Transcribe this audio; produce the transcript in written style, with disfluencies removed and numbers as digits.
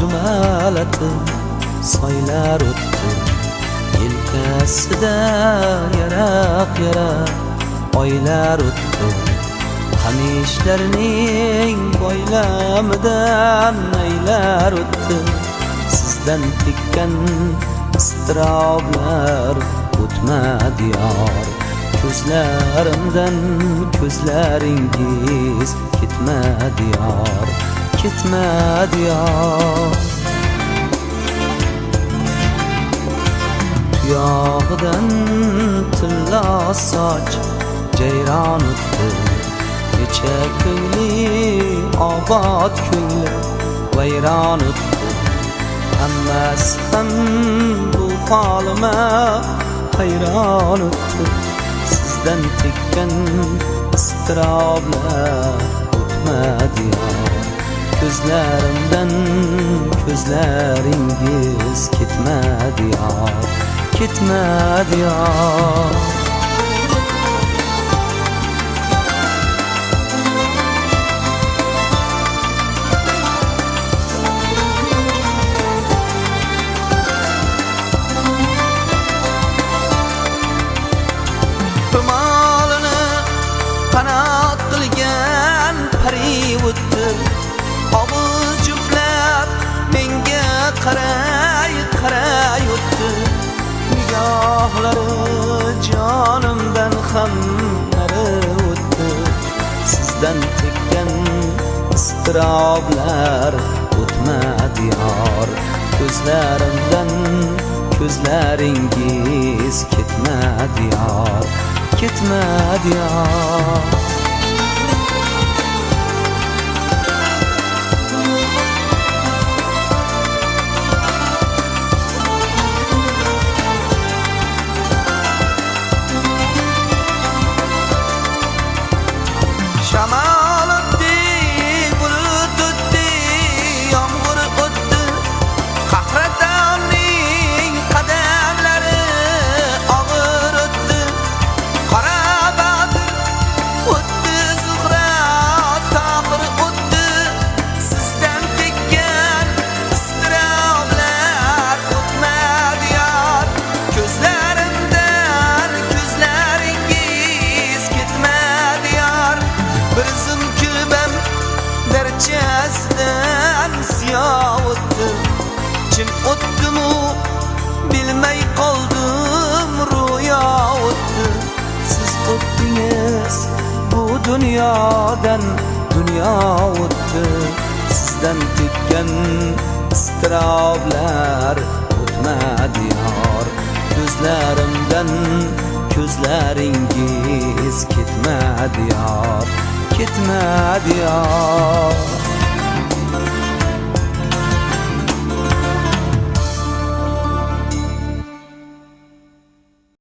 dumalatib soylar o'tdi. Yelkasida yaraq-yaraq oylar o'tdi. Qamishlarning boylamidan aylar o'tdi. Sizdan tekkan istiroblar o'tmadi yor. Ko'zlarimdan ko'zlaringiz ketmadi yor, ketmadi yor. Tuyog'idan tilla soch jayron o'tdi. Necha ko'ngli obod ko'ngli vayron o'tdi. Hammasi ham bu holima hayron o'tdi. Sizdan tekkan istiroblar o'tmadi yor. Ko'zlarimdan ko'zlaringiz ketmadi yor, ketmadi yor. Qanot qilgan pari o'tdi. Og'iz juftlab menga qaray o'tdi. Nigohlari jonimdan ham nari o'tdi. Sizdan tekkan istiroblar o'tmadi yor. Ko'zlarimdan ko'zlaringiz ketmadi yor, ketmadi yor. Shamol o'tdi, bulut o'tdi, yomg'ir o'tdi. Qahratonning qadamlari og'ir o'tdi. Qora Botir o'tdi, Zuhra Tohir o'tdi. Sizdan tekkan istiroblar o'tmadi yor. Ko'zlarimdan ko'zlaringiz ketmadi yor. Bir zum kulbam darchasidan siyoh o'tdi. Jim o'tdimu bilmay qoldim, ro'yo o'tdi. Siz o'tdingiz bu dunyodan, dunyo o'tdi. Sizdan tekkan istiroblar o'tmadi yor. Ko'zlarimdan ko'zlaringiz ketmadi yor, ketmadi yor.